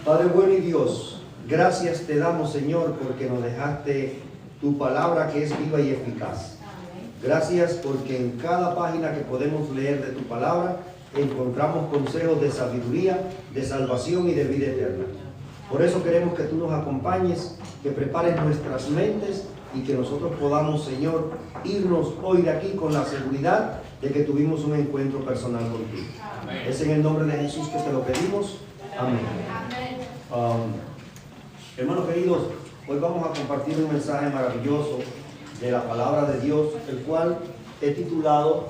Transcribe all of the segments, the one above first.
Padre bueno y Dios, gracias te damos, Señor, porque nos dejaste tu palabra que es viva y eficaz. Gracias porque en cada página que podemos leer de tu palabra encontramos consejos de sabiduría, de salvación y de vida eterna. Por eso queremos que tú nos acompañes, que prepares nuestras mentes y que nosotros podamos, Señor, irnos hoy de aquí con la seguridad de que tuvimos un encuentro personal contigo. Amén. Es en el nombre de Jesús que te lo pedimos. Amén. Hermanos queridos, hoy vamos a compartir un mensaje maravilloso de la palabra de Dios, el cual he titulado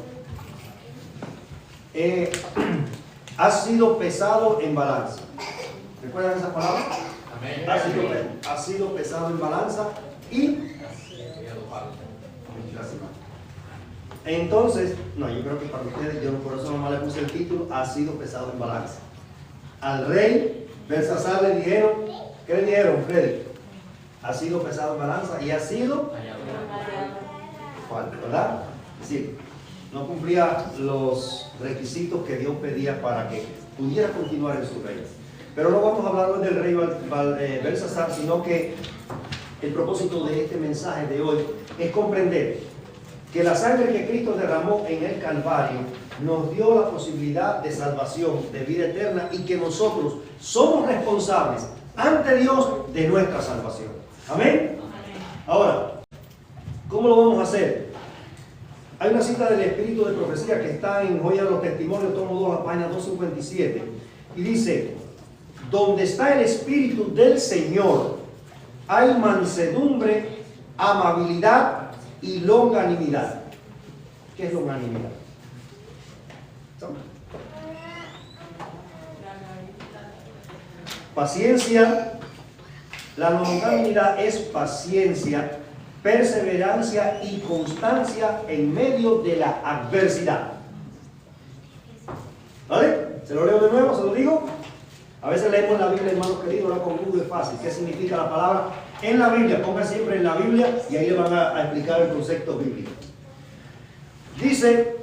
has sido pesado en balanza. ¿Recuerdan esa palabra? Amén. Ha sido pesado en balanza y entonces, no, yo creo que para ustedes, yo por eso nomás le puse el título, ha sido pesado en balanza. Al rey Belsasar le dijeron, ¿qué le dijeron, Freddy? Ha sido pesado en balanza y ha sido falso, ¿verdad? Sí, no cumplía los requisitos que Dios pedía para que pudiera continuar en su reino. Pero no vamos a hablar hoy del rey Belsasar, sino que el propósito de este mensaje de hoy es comprender que la sangre que Cristo derramó en el Calvario nos dio la posibilidad de salvación, de vida eterna, y que nosotros somos responsables ante Dios de nuestra salvación. ¿Amén? Ahora, ¿cómo lo vamos a hacer? Hay una cita del Espíritu de Profecía que está en Joya de los Testimonios, tomo 2, la página 257, y dice: donde está el Espíritu del Señor, hay mansedumbre, amabilidad y longanimidad. ¿Qué es longanimidad? Paciencia. La longanimidad es paciencia, perseverancia y constancia en medio de la adversidad. ¿Vale? ¿Se lo leo de nuevo? ¿Se lo digo? A veces leemos la Biblia, hermanos queridos, ahora con Google es fácil. ¿Qué significa la palabra? En la Biblia, ponga siempre en la Biblia y ahí le van a explicar el concepto bíblico. Dice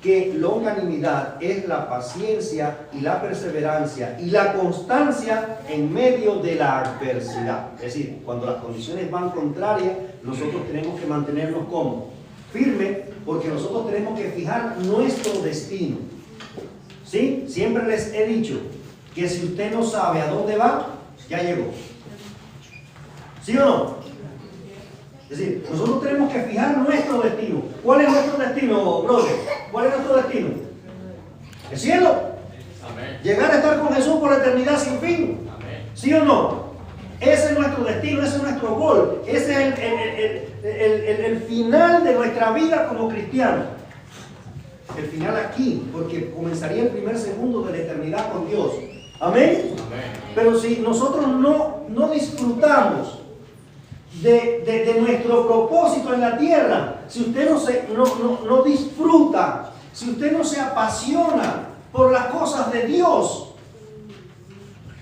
que longanimidad es la paciencia y la perseverancia y la constancia en medio de la adversidad. Es decir, cuando las condiciones van contrarias, nosotros tenemos que mantenernos como firmes, porque nosotros tenemos que fijar nuestro destino. ¿Sí? Siempre les he dicho que si usted no sabe a dónde va, ya llegó. ¿Sí o no? Es decir, nosotros tenemos que fijar nuestro destino. ¿Cuál es nuestro destino, brother? ¿Cuál es nuestro destino? El cielo. Amén. Llegar a estar con Jesús por la eternidad sin fin. Amén. ¿Sí o no? Ese es nuestro destino, ese es nuestro gol. Ese es el final de nuestra vida como cristianos. El final aquí, porque comenzaría el primer segundo de la eternidad con Dios. Amén. Amén. Pero si nosotros no disfrutamos de nuestro propósito en la tierra, si usted no disfruta, si usted no se apasiona por las cosas de Dios,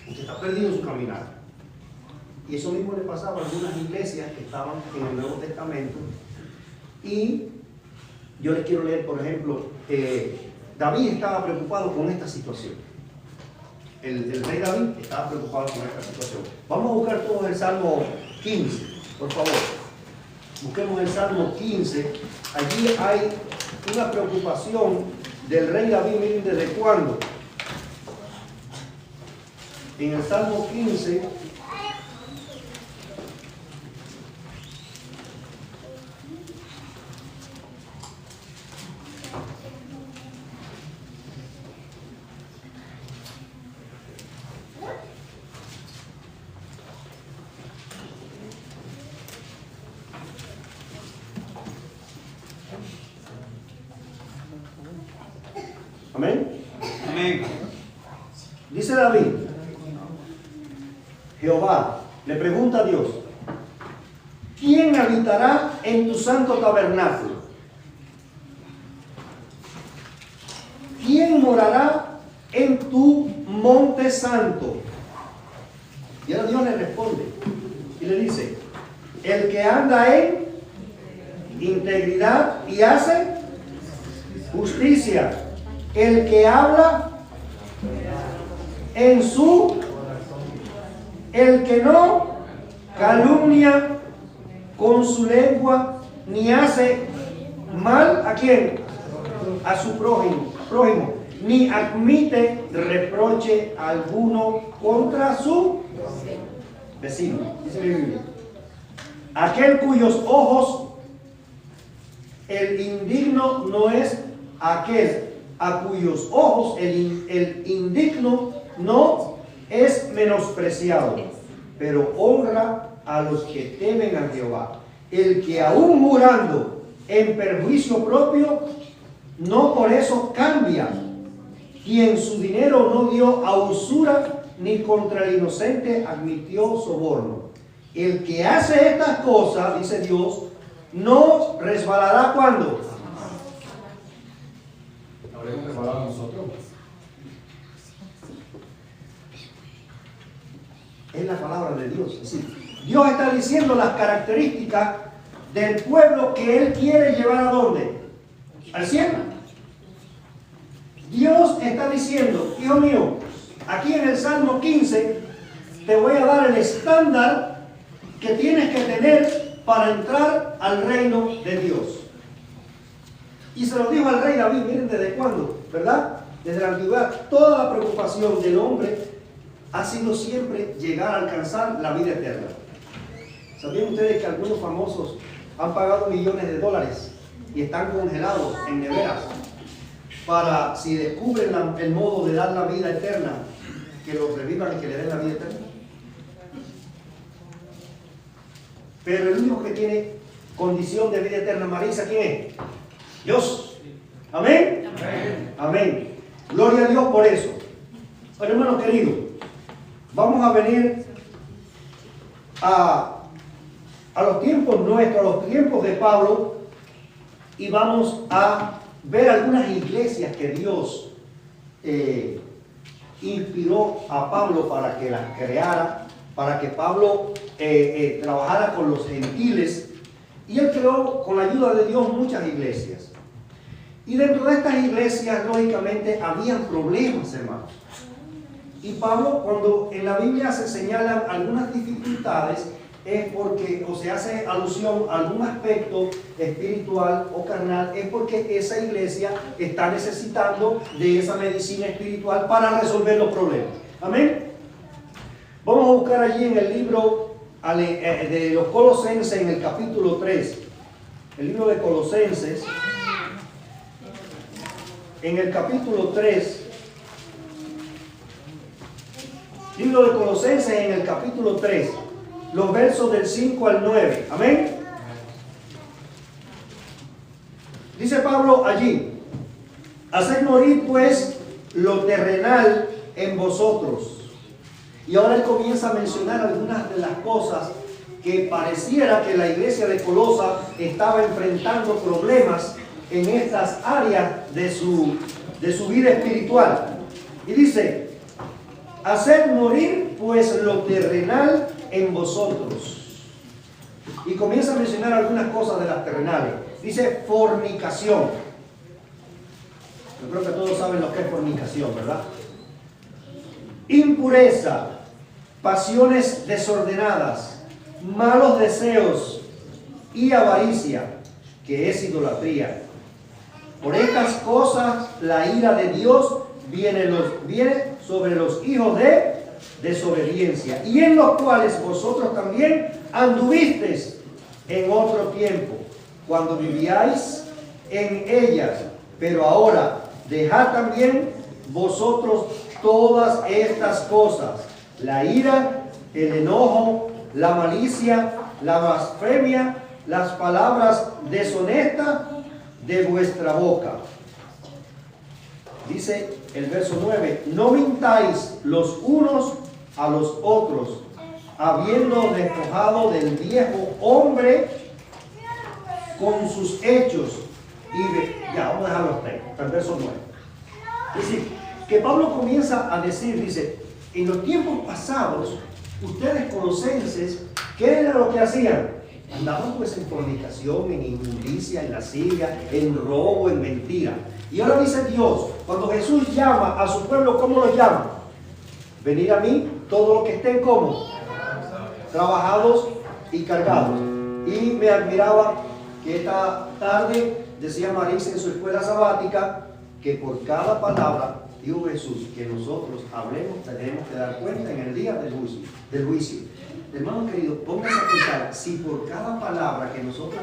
usted está perdido en su caminar. Y eso mismo le pasaba a algunas iglesias que estaban en el Nuevo Testamento. Y yo les quiero leer, por ejemplo, David estaba preocupado con esta situación. El rey David estaba preocupado con esta situación. Vamos a buscar todos el Salmo 15, por favor. Busquemos el Salmo 15. Allí hay una preocupación del rey David. Miren desde cuándo. En el Salmo 15. Amén. Amén. Dice David, Jehová le pregunta a Dios: ¿quién habitará en tu santo tabernáculo? ¿Quién morará en tu monte santo? Y ahora Dios le responde y le dice: el que anda en integridad y hace justicia, el que habla en su El que no calumnia con su lengua, ni hace mal ¿a quién? A su prójimo, ni admite reproche alguno contra su vecino. Dice la Biblia. Aquel cuyos ojos el indigno no es aquel a cuyos ojos el indigno no es menospreciado, pero honra a los que temen a Jehová. El que aún jurando en perjuicio propio, no por eso cambia, quien su dinero no dio a usura, ni contra el inocente admitió soborno. El que hace estas cosas, dice Dios, no resbalará cuando. ¿Habremos resbalado nosotros? Es la palabra de Dios. Es decir, Dios está diciendo las características del pueblo que Él quiere llevar ¿a dónde? Al cielo. Dios está diciendo, hijo mío, aquí en el Salmo 15 te voy a dar el estándar que tienes que tener para entrar al reino de Dios. Y se lo dijo al rey David, miren desde cuándo, ¿verdad? Desde la antigüedad, toda la preocupación del hombre ha sido siempre llegar a alcanzar la vida eterna. ¿Sabían ustedes que algunos famosos han pagado millones de dólares y están congelados en neveras para, si descubren el modo de dar la vida eterna, que los revivan y que le den la vida eterna? Pero el único que tiene condición de vida eterna, Marisa, ¿quién es? Dios. ¿Amén? Amén. Amén. Gloria a Dios por eso. Pero hermano querido, vamos a venir a los tiempos nuestros, a los tiempos de Pablo, y vamos a ver algunas iglesias que Dios inspiró a Pablo para que las creara, para que Pablo trabajara con los gentiles, y él creó con la ayuda de Dios muchas iglesias. Y dentro de estas iglesias, lógicamente, habían problemas, hermanos. Y Pablo, cuando en la Biblia se señalan algunas dificultades, es porque, o se hace alusión a algún aspecto espiritual o carnal, es porque esa iglesia está necesitando de esa medicina espiritual para resolver los problemas. Amén. Vamos a buscar allí en el libro de los Colosenses, en el capítulo 3. El libro de Colosenses, en el capítulo 3. Libro de Colosenses, en el capítulo 3, los versos del 5 al 9. Amén. Dice Pablo allí: haced morir pues lo terrenal en vosotros. Y ahora él comienza a mencionar algunas de las cosas que pareciera que la iglesia de Colosa estaba enfrentando problemas en estas áreas de su vida espiritual. Y dice: haced morir pues lo terrenal en vosotros. Y comienza a mencionar algunas cosas de las terrenales. Dice fornicación. Yo creo que todos saben lo que es fornicación, ¿verdad? Impureza, pasiones desordenadas, malos deseos y avaricia, que es idolatría. Por estas cosas la ira de Dios viene sobre los hijos de desobediencia, y en los cuales vosotros también anduvisteis en otro tiempo, cuando vivíais en ellas. Pero ahora dejad también vosotros todas estas cosas: la ira, el enojo, la malicia, la blasfemia, las palabras deshonestas de vuestra boca. Dice el verso 9: no mintáis los unos a los otros, habiendo despojado del viejo hombre con sus hechos. Y ya, vamos a dejarlo hasta el verso 9. Es decir, que Pablo comienza a decir, dice: en los tiempos pasados, ustedes colosenses, ¿qué era lo que hacían? Andaban pues en fornicación, en inmundicia, en lascivia, en robo, en mentira. Y ahora dice Dios, cuando Jesús llama a su pueblo, ¿cómo los llama? Venid a mí, todos los que estén como trabajados y cargados. Y me admiraba que esta tarde decía Marisa en su escuela sabática que por cada palabra, dijo Jesús, que nosotros hablemos, tenemos que dar cuenta en el día del juicio. Hermano querido, pónganse a pensar, si por cada palabra que nosotros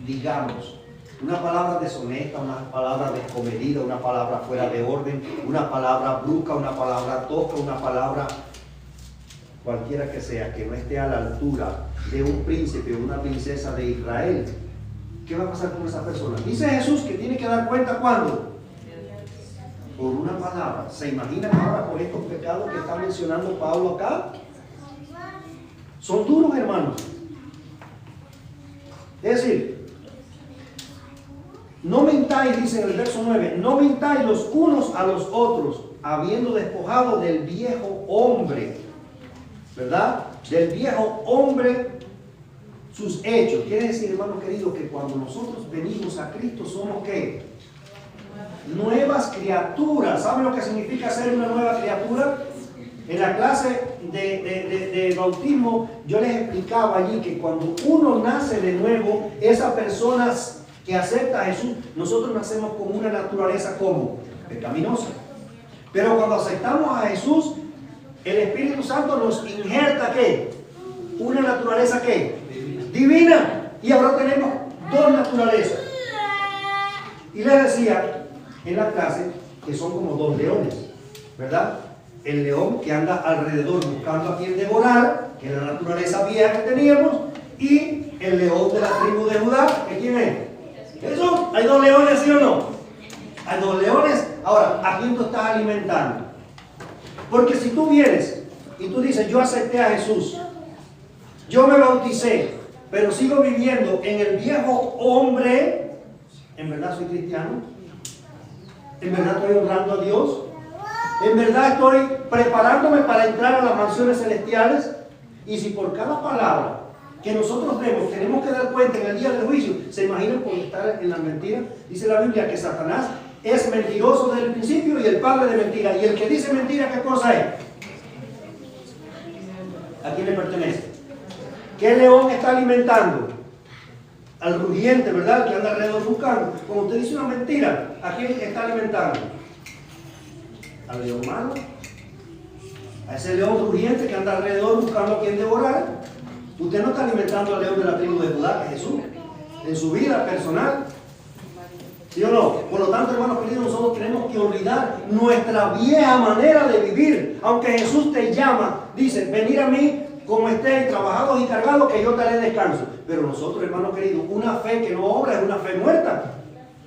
digamos, una palabra deshonesta, una palabra descomedida, una palabra fuera de orden, una palabra brusca, una palabra tosca, una palabra cualquiera que sea, que no esté a la altura de un príncipe o una princesa de Israel, ¿qué va a pasar con esa persona? Dice Jesús que tiene que dar cuenta ¿cuándo? Por una palabra. ¿Se imaginan ahora con estos pecados que está mencionando Pablo acá? Son duros, hermanos. Es decir, no mintáis, dice en el verso 9, no mintáis los unos a los otros, habiendo despojado del viejo hombre, ¿verdad? Del viejo hombre sus hechos. Quiere decir, hermano querido, que cuando nosotros venimos a Cristo somos ¿qué? Nuevas criaturas. ¿Saben lo que significa ser una nueva criatura? En la clase de bautismo yo les explicaba allí que cuando uno nace de nuevo, esa persona que acepta a Jesús, nosotros nacemos con una naturaleza como pecaminosa. Pero cuando aceptamos a Jesús, el Espíritu Santo nos injerta ¿qué? Una naturaleza ¿qué? Divina. Y ahora tenemos dos naturalezas. Y les decía en la clase que son como dos leones, ¿verdad? El león que anda alrededor buscando a quien devorar, que es la naturaleza vieja que teníamos, y el león de la tribu de Judá, ¿que quién es? Eso, hay dos leones, ¿sí o no? Hay dos leones. Ahora, ¿a quién tú estás alimentando? Porque si tú vienes y tú dices, yo acepté a Jesús, yo me bauticé, pero sigo viviendo en el viejo hombre, ¿en verdad soy cristiano? ¿En verdad estoy honrando a Dios? ¿En verdad estoy preparándome para entrar a las mansiones celestiales? Y si por cada palabra que nosotros vemos tenemos que dar cuenta en el día del juicio, ¿se imaginan por estar en las mentiras? Dice la Biblia que Satanás es mentiroso desde el principio y el padre de mentira. Y el que dice mentira, ¿qué cosa es? ¿A quién le pertenece? ¿Qué león está alimentando? Al rugiente, ¿verdad? El que anda alrededor buscando. Como usted dice una mentira, ¿a quién está alimentando? Al león malo. A ese león rugiente que anda alrededor buscando a quien devorar. Usted no está alimentando al león de la tribu de Judá, que es Jesús, en su vida personal. ¿Sí o no? Por lo tanto, hermanos queridos, nosotros tenemos que olvidar nuestra vieja manera de vivir. Aunque Jesús te llama, dice, venir a mí como estéis trabajados y cargados, que yo te haré descanso. Pero nosotros, hermanos queridos, una fe que no obra es una fe muerta.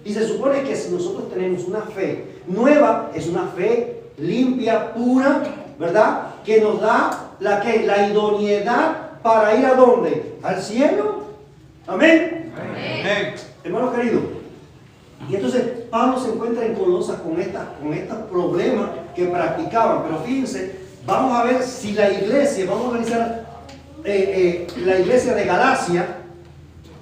Y se supone que si nosotros tenemos una fe nueva, es una fe limpia, pura, ¿verdad? Que nos da la idoneidad para ir ¿a dónde? ¿Al cielo? ¿Amén? Amén. Hermanos queridos, y entonces Pablo se encuentra en Colosas con estos problemas que practicaban. Pero fíjense, vamos a ver si la iglesia, vamos a analizar la iglesia de Galacia,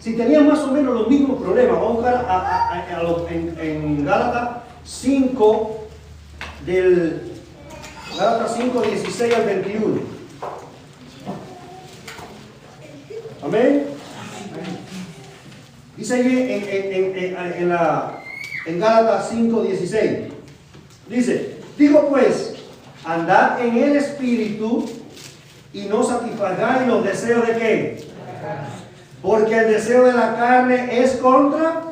si tenía más o menos los mismos problemas. Vamos a buscar en Gálatas 5, del Gálatas 5, 16 al 21. Amén. Dice allí en Gálatas 5, 16. Dice, digo pues, andad en el Espíritu y no satisfagáis los deseos de ¿qué? Porque el deseo de la carne es contra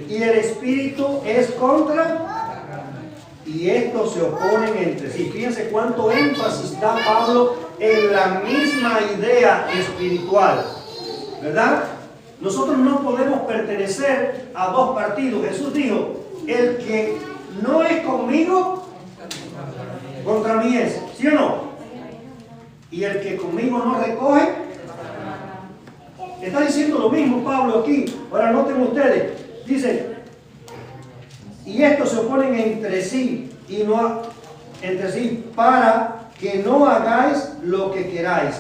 y el Espíritu es contra, y estos se oponen entre sí. Fíjense cuánto énfasis da Pablo en la misma idea espiritual, ¿verdad? Nosotros no podemos pertenecer a dos partidos. Jesús dijo, el que no es conmigo, contra mí es. ¿Sí o no? Y el que conmigo no recoge, está diciendo lo mismo Pablo aquí. Ahora noten ustedes, dice, y estos se oponen entre sí, y no entre sí, para que no hagáis lo que queráis.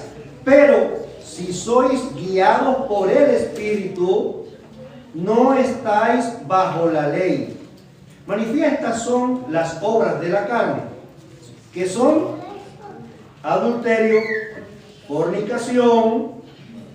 Pero si sois guiados por el Espíritu, no estáis bajo la ley. Manifiestas son las obras de la carne, que son adulterio, fornicación,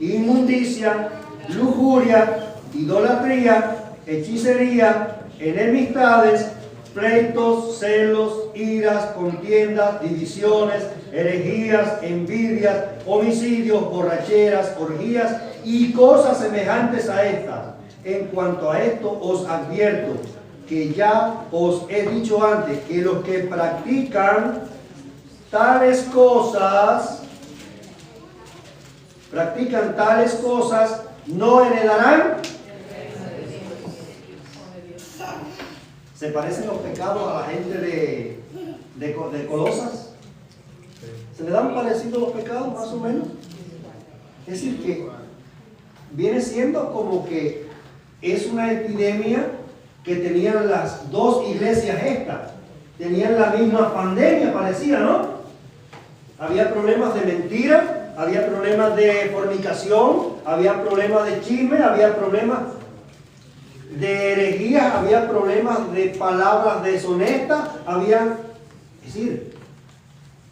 inmundicia, lujuria, idolatría, hechicería, enemistades, pleitos, celos, iras, contiendas, divisiones, herejías, envidias, homicidios, borracheras, orgías y cosas semejantes a estas. En cuanto a esto os advierto que ya os he dicho antes que los que practican tales cosas no heredarán. ¿Se parecen los pecados a la gente de Colosas? ¿Se le dan parecidos los pecados más o menos? Es decir, que viene siendo como que es una epidemia que tenían las dos iglesias estas. Tenían la misma pandemia, parecía, ¿no? Había problemas de mentira, había problemas de fornicación, había problemas de chisme, había problemas de herejías, había problemas de palabras deshonestas, es decir,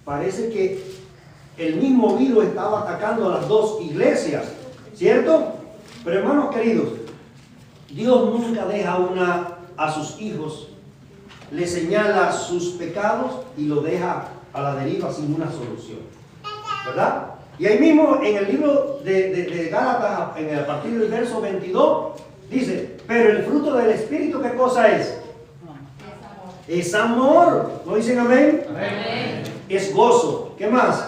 parece que el mismo virus estaba atacando a las dos iglesias, ¿cierto? Pero hermanos queridos, Dios nunca deja a sus hijos, le señala sus pecados y lo deja a la deriva sin una solución, ¿verdad? Y ahí mismo en el libro de Gálatas, a partir del verso 22, dice, pero el fruto del Espíritu, ¿qué cosa es? Es amor. ¿No dicen amén? Amén. Es gozo. ¿Qué más?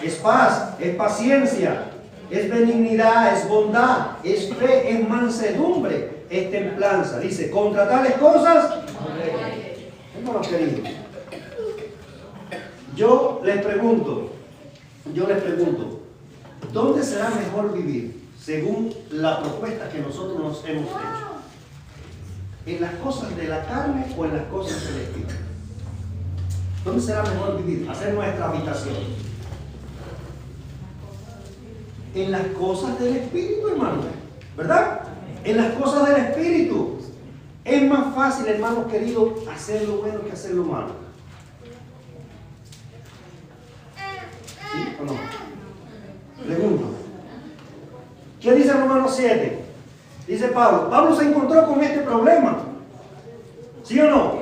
Es paz, es paciencia, es benignidad, es bondad, es fe, es mansedumbre, es templanza. Dice, contra tales cosas, hermanos queridos, yo les pregunto, ¿dónde será mejor vivir según la propuesta que nosotros nos hemos hecho? ¿En las cosas de la carne o en las cosas del Espíritu? ¿Dónde será mejor vivir? Hacer nuestra habitación. En las cosas del Espíritu, hermano, ¿verdad? En las cosas del Espíritu. Es más fácil, hermanos queridos, hacer lo bueno que hacer lo malo. ¿Sí o no? Pregunto. ¿Qué dice Romanos 7? Dice Pablo se encontró con este problema. ¿Sí o no?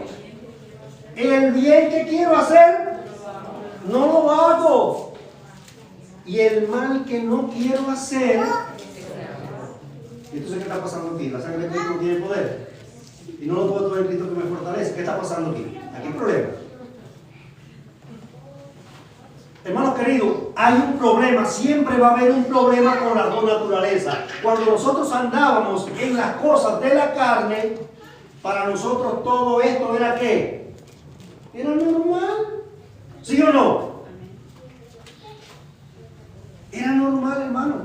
El bien que quiero hacer, no lo hago. Y el mal que no quiero hacer. Entonces, ¿qué está pasando aquí? La sangre de Cristo no tiene poder. Y no lo puedo traer Cristo que me fortalece. ¿Qué está pasando aquí? Aquí hay problema. Hermanos queridos, hay un problema, siempre va a haber un problema con las dos naturalezas. Cuando nosotros andábamos en las cosas de la carne, para nosotros todo esto era ¿qué? Era normal. ¿Sí o no? Era normal, hermano.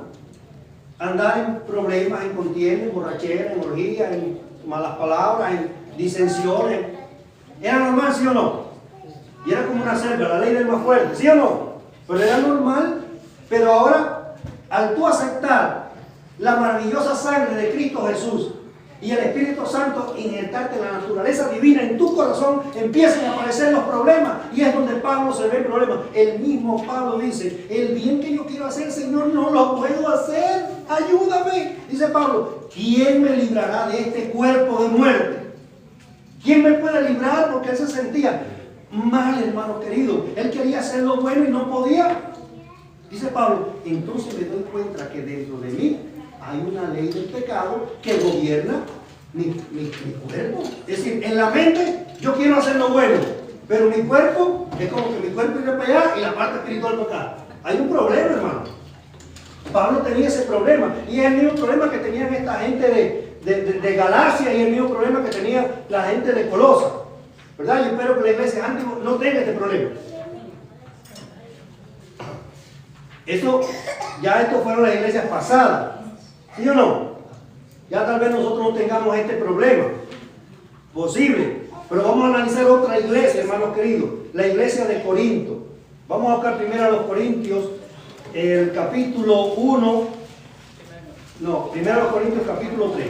Andar en problemas, en contienda, en borrachera, en orgía, en malas palabras, en disensiones. Era normal, ¿sí o no? Y era como una selva, la ley del más fuerte, ¿sí o no? Pero era normal. Pero ahora, al tú aceptar la maravillosa sangre de Cristo Jesús y el Espíritu Santo injertarte la naturaleza divina en tu corazón, empiezan a aparecer los problemas. Y es donde Pablo se ve el problema. El mismo Pablo dice, el bien que yo quiero hacer, Señor, no lo puedo hacer. Ayúdame. Dice Pablo, ¿quién me librará de este cuerpo de muerte? ¿Quién me puede librar? Porque él se sentía mal, hermano querido. Él quería hacer lo bueno y no podía. Dice Pablo, entonces me doy cuenta que dentro de mí hay una ley del pecado que gobierna mi cuerpo. Es decir, en la mente yo quiero hacer lo bueno, pero mi cuerpo es como que mi cuerpo iba para allá y la parte espiritual para acá. Hay un problema, hermano. Pablo tenía ese problema y es el mismo problema que tenían esta gente de Galacia y el mismo problema que tenía la gente de Colosas, ¿verdad? Yo espero que la iglesia antigua no tenga este problema. Esto fueron las iglesias pasadas, ¿sí o no? Ya tal vez nosotros no tengamos este problema, posible, pero vamos a analizar otra iglesia, hermanos queridos, la iglesia de Corinto. Vamos a buscar primero a los Corintios, el capítulo 1, no, primero a los Corintios capítulo 3.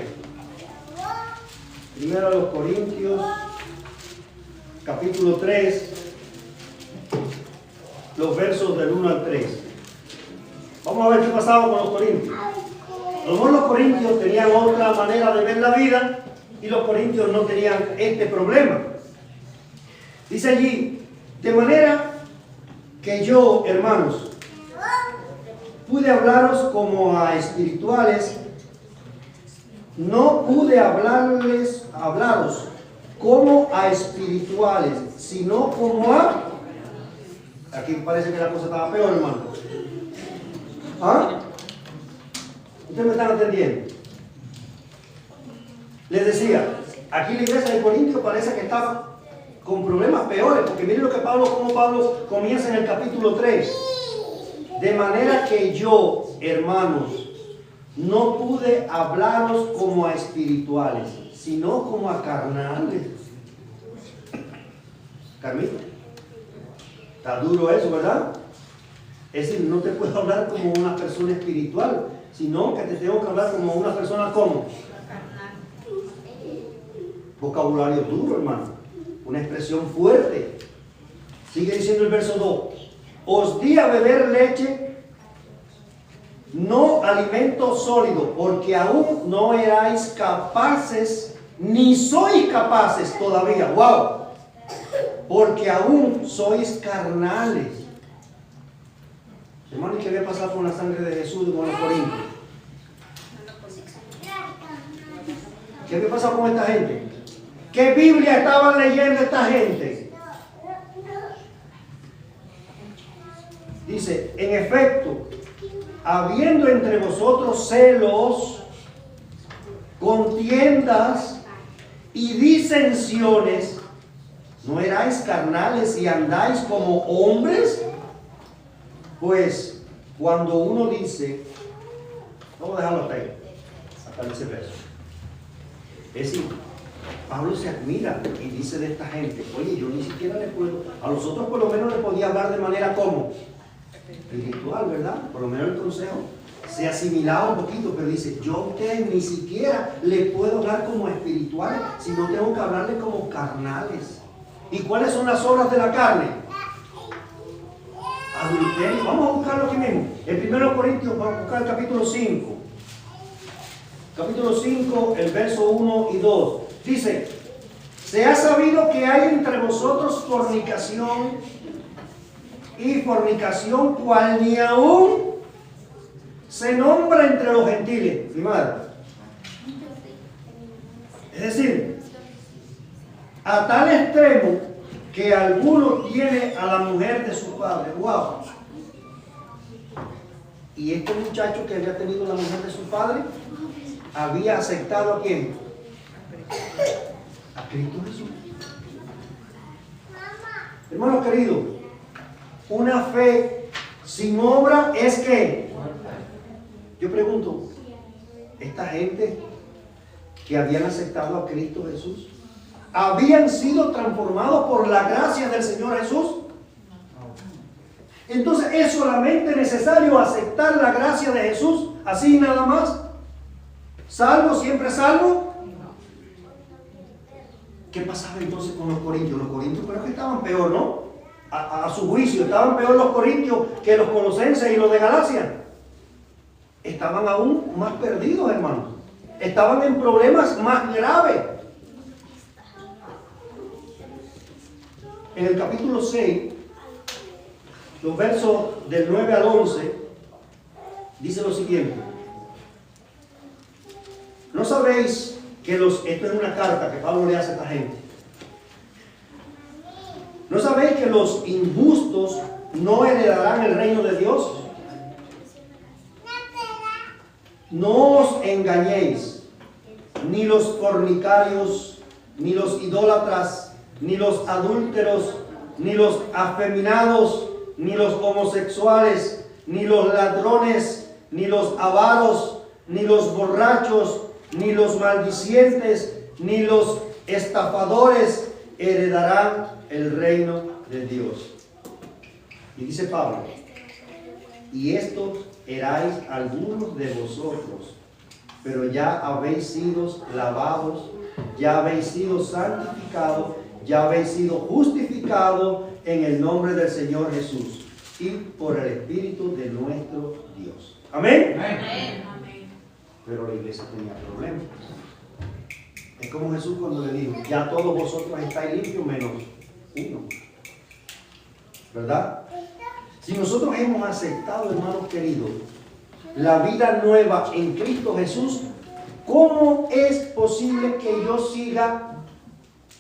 Primero a los Corintios capítulo 3, los versos del 1 al 3. Vamos a ver qué pasaba con los corintios. A lo mejor los corintios tenían otra manera de ver la vida y los corintios no tenían este problema. Dice allí, de manera que yo, hermanos, pude hablaros como a espirituales, no pude hablaros como a espirituales, sino como a... Aquí parece que la cosa estaba peor, hermano. ¿Ah? ¿Ustedes me están entendiendo? Les decía, aquí la iglesia de Corintios parece que estaba con problemas peores, porque miren lo que como Pablo comienza en el capítulo 3. De manera que yo, hermanos, no pude hablaros como a espirituales, sino como a carnales. Carmita, está duro eso, ¿verdad? Es decir, no te puedo hablar como una persona espiritual, sino que te tengo que hablar como una persona como vocabulario duro, hermano, una expresión fuerte. Sigue diciendo el verso 2: os di a beber leche, no alimento sólido, porque aún no erais capaces, ni sois capaces todavía. ¡Wow! Porque aún sois carnales. Hermano, ¿y qué había pasado con la sangre de Jesús y con los corintios? ¿Qué había pasado con esta gente? ¿Qué Biblia estaban leyendo esta gente? Dice, en efecto, habiendo entre vosotros celos, contiendas y disensiones, ¿no erais carnales y andáis como hombres? Pues cuando uno dice, vamos a dejarlo hasta ahí, hasta ese verso. Es decir, Pablo se admira y dice de esta gente, oye, yo ni siquiera le puedo, a los otros por lo menos le podía hablar de manera como espiritual, ¿verdad? Por lo menos el consejo se asimilaba un poquito, pero dice, yo a ustedes ni siquiera le puedo hablar como espirituales, sino tengo que hablarle como carnales. ¿Y cuáles son las obras de la carne? Adulterio. Vamos a buscarlo aquí mismo. En 1 Corintios, vamos a buscar el capítulo 5. Capítulo 5, el verso 1 y 2. Dice, se ha sabido que hay entre vosotros fornicación, y fornicación cual ni aún se nombra entre los gentiles. Mi madre. Es decir, a tal extremo que alguno tiene a la mujer de su padre. ¡Wow! Y este muchacho que había tenido la mujer de su padre había aceptado ¿a quién? A Cristo Jesús. Hermanos queridos, una fe sin obra es que, yo pregunto, esta gente que habían aceptado a Cristo Jesús, ¿habían sido transformados por la gracia del Señor Jesús? Entonces, ¿es solamente necesario aceptar la gracia de Jesús? ¿Así nada más? ¿Salvo, siempre salvo? ¿Qué pasaba entonces con los corintios? Los corintios creo que estaban peor, ¿no? A su juicio, estaban peor los corintios que los colosenses y los de Galacia. Estaban aún más perdidos, hermanos. Estaban en problemas más graves. En el capítulo 6, los versos del 9 al 11, dice lo siguiente. ¿No sabéis que esto es una carta que Pablo le hace a esta gente? ¿No sabéis que los injustos no heredarán el reino de Dios? No os engañéis, ni los fornicarios, ni los idólatras, ni los adúlteros, ni los afeminados, ni los homosexuales, ni los ladrones, ni los avaros, ni los borrachos, ni los maldicientes, ni los estafadores heredarán el reino de Dios. Y dice Pablo, y estos erais algunos de vosotros, pero ya habéis sido lavados, ya habéis sido santificados, ya habéis sido justificados en el nombre del Señor Jesús y por el Espíritu de nuestro Dios. Amén. Amén. Pero la iglesia tenía problemas. Es como Jesús cuando le dijo, ya todos vosotros estáis limpios menos uno. ¿Verdad? Si nosotros hemos aceptado, hermanos queridos, la vida nueva en Cristo Jesús, ¿cómo es posible que yo siga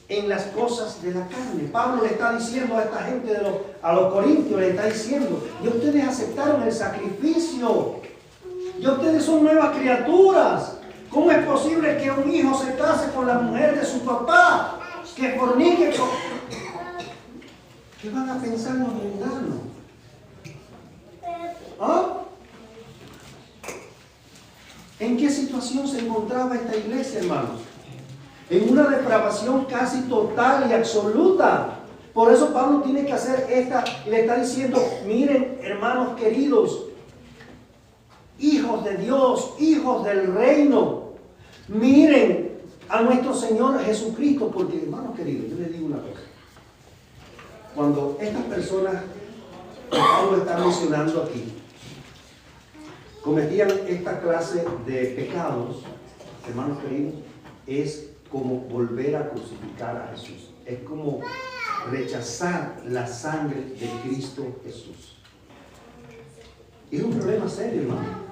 en las cosas de la carne? Pablo le está diciendo a esta gente, a los corintios, le está diciendo, y ustedes aceptaron el sacrificio, y ustedes son nuevas criaturas. ¿Cómo es posible que un hijo se case con la mujer de su papá? Que fornique con... ¿Qué van a pensar los mundanos? ¿Ah? ¿En qué situación se encontraba esta iglesia, hermanos? En una depravación casi total y absoluta. Por eso Pablo tiene que hacer esta, y le está diciendo, miren, hermanos queridos, hijos de Dios, hijos del reino, miren a nuestro Señor Jesucristo, porque, hermanos queridos, yo les digo una cosa. Cuando estas personas que Pablo está mencionando aquí cometían esta clase de pecados, hermanos queridos, es como volver a crucificar a Jesús. Es como rechazar la sangre de Cristo Jesús. Y es un problema serio, hermano.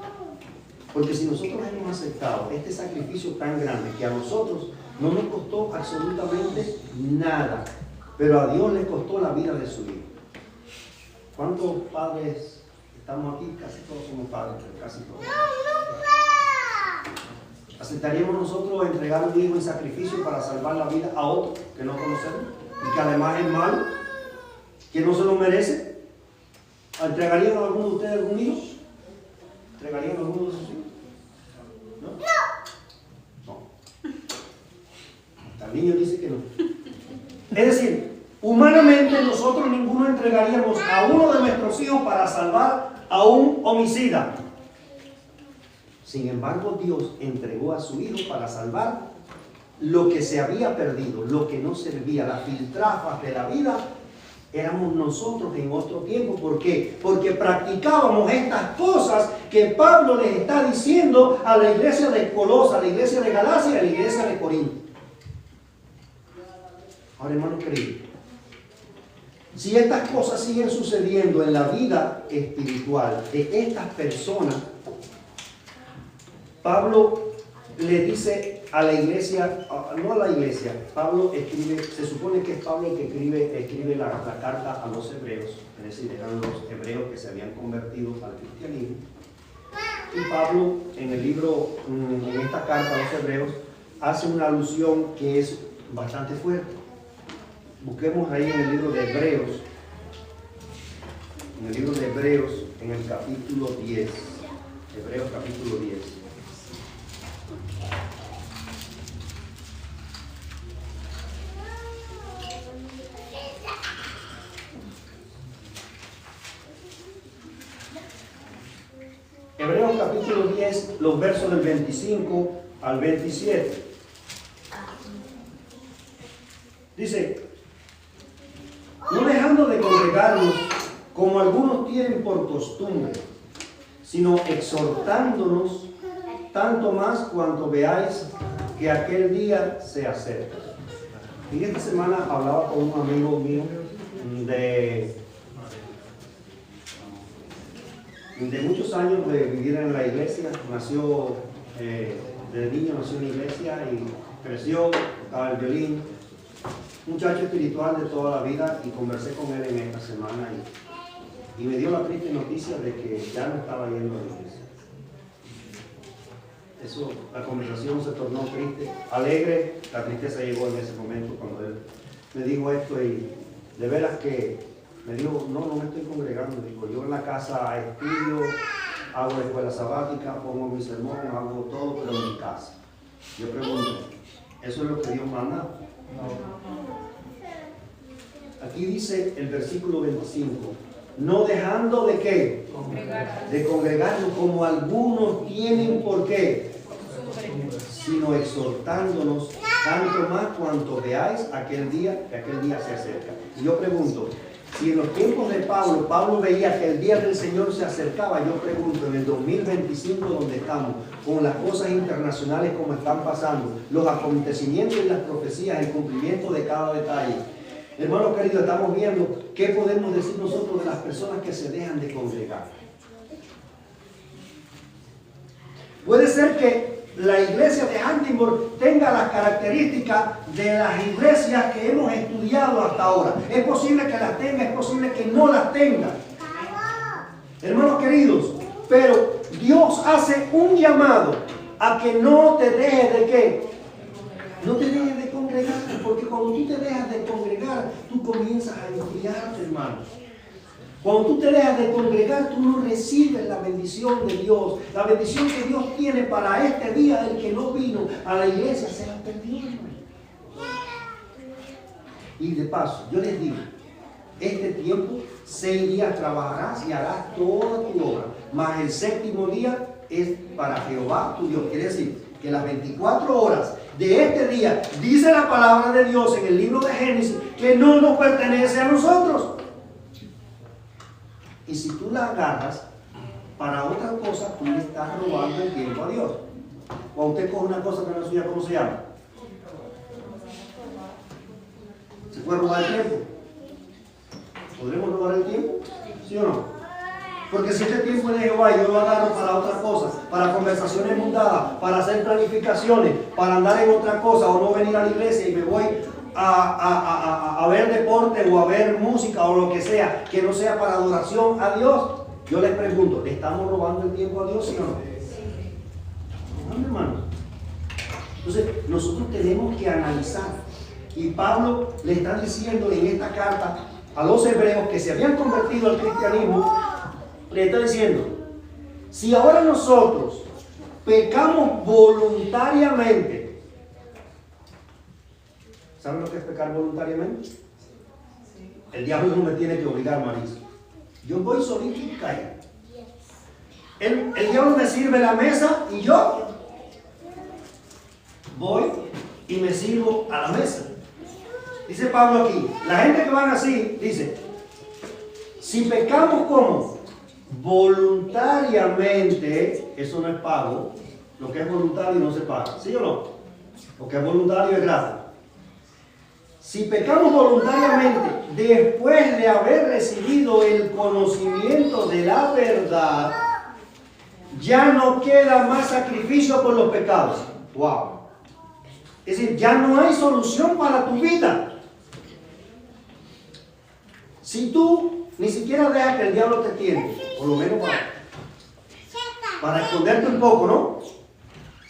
Porque si nosotros hemos aceptado este sacrificio tan grande que a nosotros no nos costó absolutamente nada, pero a Dios le costó la vida de su hijo. ¿Cuántos padres estamos aquí? Casi todos somos padres, pero casi todos. ¿Aceptaríamos nosotros entregar un hijo en sacrificio para salvar la vida a otro que no conocemos y que además es malo, que no se lo merece? ¿Entregarían a alguno de ustedes algún hijo? ¿Entregarían a alguno de sus hijos? ¿No? No. Hasta el niño dice que no. Es decir, humanamente nosotros ninguno entregaríamos a uno de nuestros hijos para salvar a un homicida. Sin embargo, Dios entregó a su hijo para salvar lo que se había perdido, lo que no servía, las filtrafas de la vida. Éramos nosotros en otro tiempo. ¿Por qué? Porque practicábamos estas cosas que Pablo les está diciendo a la iglesia de Colosa, a la iglesia de Galacia y a la iglesia de Corinto. Ahora, hermanos queridos, si estas cosas siguen sucediendo en la vida espiritual de estas personas, Pablo le dice a la iglesia, no a la iglesia, Pablo escribe, se supone que es Pablo el que escribe la carta a los hebreos, es decir, eran los hebreos que se habían convertido al cristianismo. Y Pablo en el libro, en esta carta a los hebreos, hace una alusión que es bastante fuerte. Busquemos ahí en el libro de Hebreos, en el capítulo 10, Hebreos capítulo 10. Hebreos capítulo 10, los versos del 25 al 27. Dice, no dejando de congregarnos como algunos tienen por costumbre, sino exhortándonos tanto más cuanto veáis que aquel día se acerca. Y esta semana hablaba con un amigo mío de muchos años de vivir en la iglesia. Nació, de niño nació en la iglesia y creció, tocaba el violín. Muchacho espiritual de toda la vida, y conversé con él en esta semana y me dio la triste noticia de que ya no estaba yendo a la iglesia. Eso, la conversación se tornó triste, alegre. La tristeza llegó en ese momento cuando él me dijo esto, y de veras que me dijo, no me estoy congregando. Digo, yo en la casa estudio, hago la escuela sabática, pongo mi sermón, hago todo, pero en mi casa. Yo pregunto, ¿eso es lo que Dios manda? No. Aquí dice el versículo 25, no dejando de qué, de congregarnos como algunos tienen por qué, sino exhortándonos tanto más cuanto veáis aquel día, que aquel día se acerca. Y yo pregunto, Si en los tiempos de Pablo, Pablo veía que el día del Señor se acercaba, yo pregunto, en el 2025 donde estamos, con las cosas internacionales como están pasando, los acontecimientos y las profecías, el cumplimiento de cada detalle. Hermanos queridos, estamos viendo qué podemos decir nosotros de las personas que se dejan de congregar. Puede ser que la iglesia de Huntingburg tenga las características de las iglesias que hemos estudiado hasta ahora. Es posible que las tenga, es posible que no las tenga. Hermanos queridos, pero Dios hace un llamado a que no te dejes de ¿qué? No te dejes de congregar, porque cuando tú te dejas de congregar, tú comienzas a enfriarte, hermano. Cuando tú te dejas de congregar, tú no recibes la bendición de Dios. La bendición que Dios tiene para este día, el que no vino a la iglesia se la perdió, hermano. Y de paso, yo les digo, este tiempo, 6 días trabajarás y harás toda tu obra, mas el 7º día es para Jehová tu Dios. Quiere decir que las 24 horas de este día, dice la palabra de Dios en el libro de Génesis, que no nos pertenece a nosotros. Y si tú la agarras para otra cosa, tú le estás robando el tiempo a Dios. Cuando usted coge una cosa que no es suya, ¿cómo se llama? ¿Se puede robar el tiempo? ¿Podremos robar el tiempo? ¿Sí o no? Porque si este tiempo es de Jehová y yo lo agarro para otra cosa, para conversaciones mundadas, para hacer planificaciones, para andar en otra cosa o no venir a la iglesia y me voy a ver deporte o a ver música o lo que sea, que no sea para adoración a Dios, yo les pregunto, ¿le estamos robando el tiempo a Dios, sí o no? No, hermano. Entonces, nosotros tenemos que analizar. Y Pablo le está diciendo en esta carta a los hebreos que se habían convertido al cristianismo, le está diciendo, si ahora nosotros pecamos voluntariamente, ¿saben lo que es pecar voluntariamente? El diablo no me tiene que obligar, Marisa. Yo voy solito y caigo. El diablo me sirve la mesa y yo voy y me sirvo a la mesa. Dice Pablo aquí, la gente que van así, dice, si pecamos como voluntariamente, eso no es pago, lo que es voluntario no se paga, ¿sí o no? Lo que es voluntario es gratis. Si pecamos voluntariamente, después de haber recibido el conocimiento de la verdad, ya no queda más sacrificio por los pecados. ¡Wow! Es decir, ya no hay solución para tu vida. Si tú ni siquiera dejas que el diablo te tiente, por lo menos para esconderte un poco, ¿no?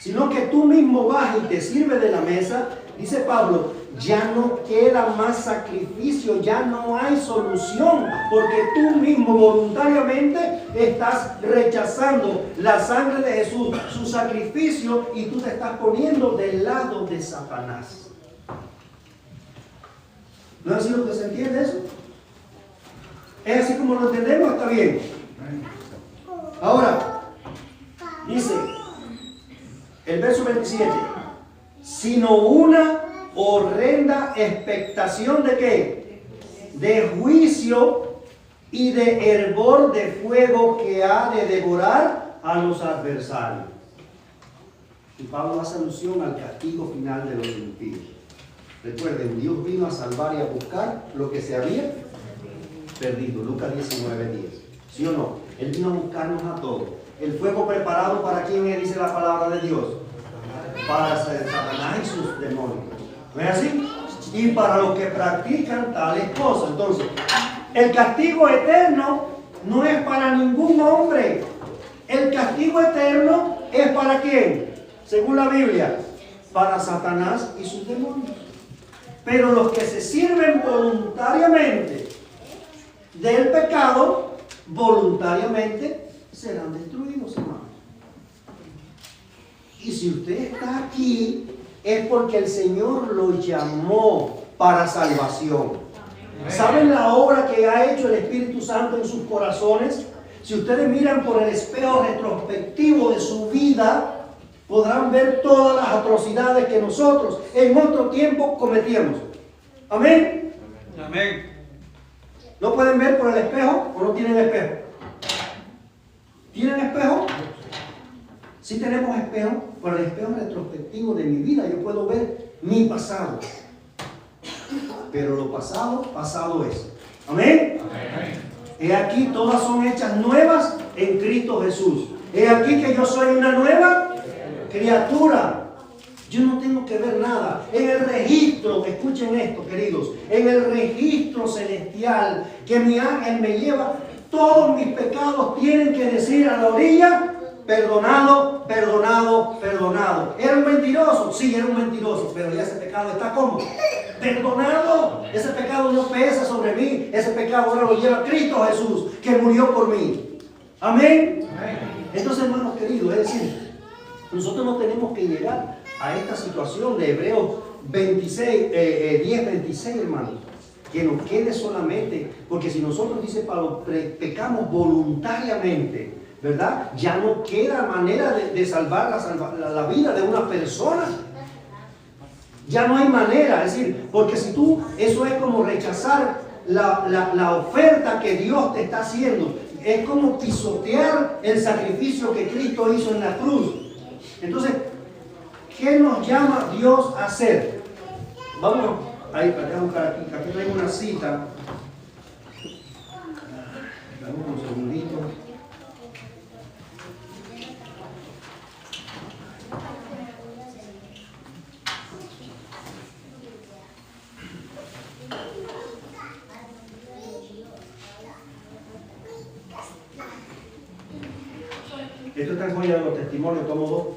Sino que tú mismo vas y te sirves de la mesa, dice Pablo, ya no queda más sacrificio, ya no hay solución, porque tú mismo voluntariamente estás rechazando la sangre de Jesús, su sacrificio, y tú te estás poniendo del lado de Satanás. ¿No es así lo que se entiende eso? ¿Es así como lo entendemos? Está bien. Ahora, dice el verso 27, sino una horrenda expectación de ¿qué? De juicio y de hervor de fuego que ha de devorar a los adversarios. Y Pablo hace alusión al castigo final de los impíos. Recuerden, Dios vino a salvar y a buscar lo que se había perdido. Lucas 19:10. ¿Sí o no? Él vino a buscarnos a todos. El fuego preparado para quién es, dice la palabra de Dios. Para Satanás y sus demonios. ¿No es así? Y para los que practican tales cosas. Entonces, el castigo eterno no es para ningún hombre. El castigo eterno es para quién, según la Biblia, para Satanás y sus demonios. Pero los que se sirven voluntariamente del pecado, voluntariamente serán destruidos, hermanos. Y si usted está aquí, es porque el Señor lo llamó para salvación. ¿Saben la obra que ha hecho el Espíritu Santo en sus corazones? Si ustedes miran por el espejo retrospectivo de su vida, podrán ver todas las atrocidades que nosotros en otro tiempo cometíamos. Amén. Amén. ¿No pueden ver por el espejo o no tienen espejo? ¿Tienen espejo? Sí tenemos espejo, pero el espejo retrospectivo de mi vida. Yo puedo ver mi pasado. Pero lo pasado, pasado es. Amén. He aquí todas son hechas nuevas en Cristo Jesús. He aquí que yo soy una nueva criatura. Yo no tengo que ver nada. En el registro, escuchen esto, queridos, en el registro celestial que mi ángel me lleva, todos mis pecados tienen que decir a la orilla: perdonado, perdonado, perdonado. ¿Era un mentiroso? Sí, era un mentiroso, pero ya ese pecado está como perdonado. Ese pecado no pesa sobre mí. Ese pecado ahora lo lleva Cristo Jesús, que murió por mí. Amén. Entonces, hermanos queridos, es decir, nosotros no tenemos que llegar a esta situación de Hebreos 10:26, hermanos, que nos quede solamente, porque si nosotros, dice Pablo, pecamos voluntariamente, ¿verdad? Ya no queda manera de salvar la vida de una persona. Ya no hay manera, es decir, porque si tú, eso es como rechazar la oferta que Dios te está haciendo. Es como pisotear el sacrificio que Cristo hizo en la cruz. Entonces, ¿qué nos llama Dios a hacer? Vamos ahí, para buscar aquí traigo una cita. Dame un segundito. Esto está en Joya de los Testimonios, tomo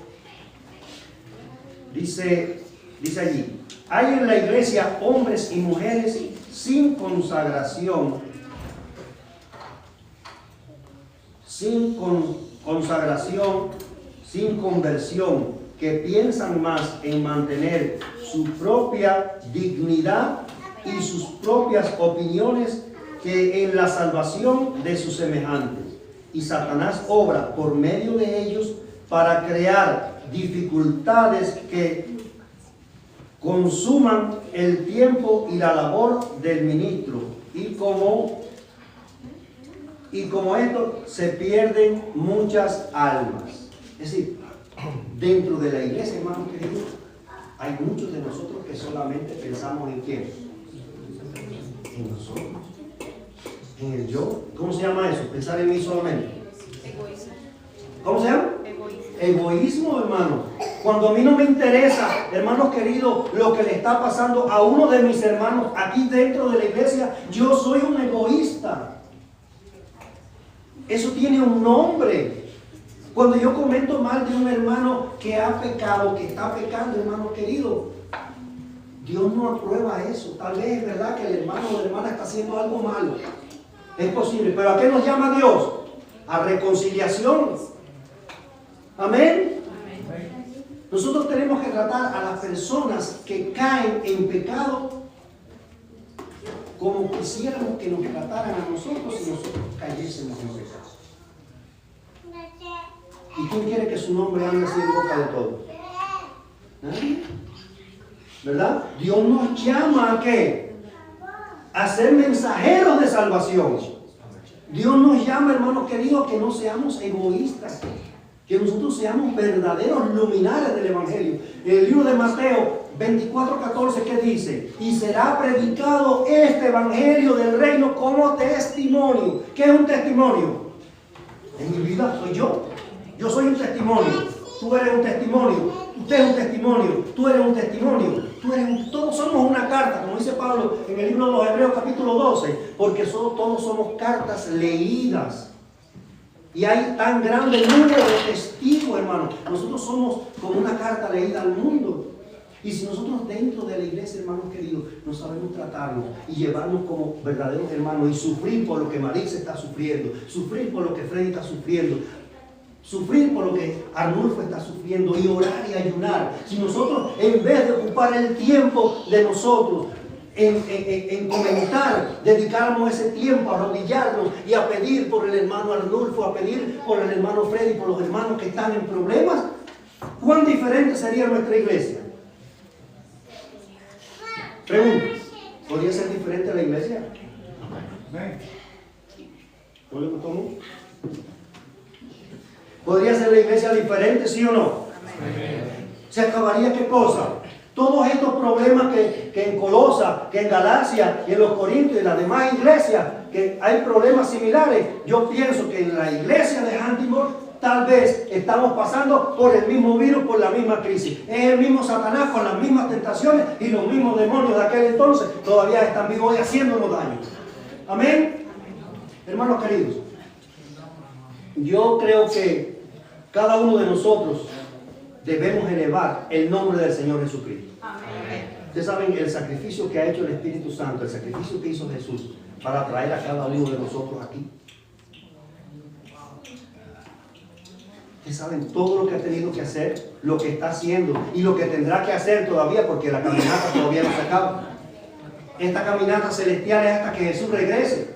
2. Dice allí: hay en la iglesia hombres y mujeres sin consagración, sin conversión, que piensan más en mantener su propia dignidad y sus propias opiniones que en la salvación de sus semejantes. Y Satanás obra por medio de ellos para crear dificultades que consuman el tiempo y la labor del ministro. Y como esto se pierden muchas almas. Es decir, dentro de la iglesia, hermanos queridos, hay muchos de nosotros que solamente pensamos en quién. En nosotros. En el yo. ¿Cómo se llama eso? Pensar en mí solamente. Egoísmo. ¿Cómo se llama? Egoísmo. Egoísmo, hermano. Cuando a mí no me interesa, hermanos queridos, lo que le está pasando a uno de mis hermanos aquí dentro de la iglesia, yo soy un egoísta. Eso tiene un nombre. Cuando yo comento mal de un hermano que ha pecado, que está pecando, hermano querido, Dios no aprueba eso. Tal vez es verdad que el hermano o la hermana está haciendo algo malo. Es posible. ¿Pero a qué nos llama Dios? A reconciliación. Amén. Nosotros tenemos que tratar a las personas que caen en pecado como quisiéramos que nos trataran a nosotros si nosotros cayésemos en pecado. ¿Y quién quiere que su nombre ande así en boca de todos? ¿Nadie? ¿Verdad? Dios nos llama a ¿qué? A ser mensajeros de salvación. Dios nos llama, hermanos queridos, que no seamos egoístas, que nosotros seamos verdaderos luminares del Evangelio. En el libro de Mateo 24:14, ¿qué dice? Y será predicado este Evangelio del reino como testimonio. ¿Qué es un testimonio? En mi vida soy yo. Yo soy un testimonio. Tú eres un testimonio. Usted es un testimonio. Tú eres un testimonio. Todos somos una carta, como dice Pablo en el libro de los Hebreos capítulo 12, porque todos somos cartas leídas. Y hay tan grande número de testigos, hermano. Nosotros somos como una carta leída al mundo. Y si nosotros dentro de la iglesia, hermanos queridos, no sabemos tratarnos y llevarnos como verdaderos hermanos y sufrir por lo que Marix está sufriendo, sufrir por lo que Freddy está sufriendo, sufrir por lo que Arnulfo está sufriendo y orar y ayunar. Si nosotros, en vez de ocupar el tiempo de nosotros en comentar, dedicáramos ese tiempo a arrodillarnos y a pedir por el hermano Arnulfo, a pedir por el hermano Freddy, por los hermanos que están en problemas, ¿cuán diferente sería nuestra iglesia? Pregunto, ¿podría ser diferente la iglesia? ¿No le gustó mucho? ¿Podría ser la iglesia diferente, sí o no? ¿Se acabaría qué cosa? Todos estos problemas que en Colosa, que en Galacia, y en los Corintios y en las demás iglesias, que hay problemas similares, yo pienso que en la iglesia de Huntington tal vez estamos pasando por el mismo virus, por la misma crisis. Es el mismo Satanás con las mismas tentaciones y los mismos demonios de aquel entonces todavía están vivos y haciéndonos daño. Amén. Hermanos queridos, yo creo que cada uno de nosotros debemos elevar el nombre del Señor Jesucristo. Amén. Ustedes saben el sacrificio que ha hecho el Espíritu Santo, el sacrificio que hizo Jesús para traer a cada uno de nosotros aquí. Ustedes saben todo lo que ha tenido que hacer, lo que está haciendo y lo que tendrá que hacer todavía, porque la caminata todavía no se acaba. Esta caminata celestial es hasta que Jesús regrese.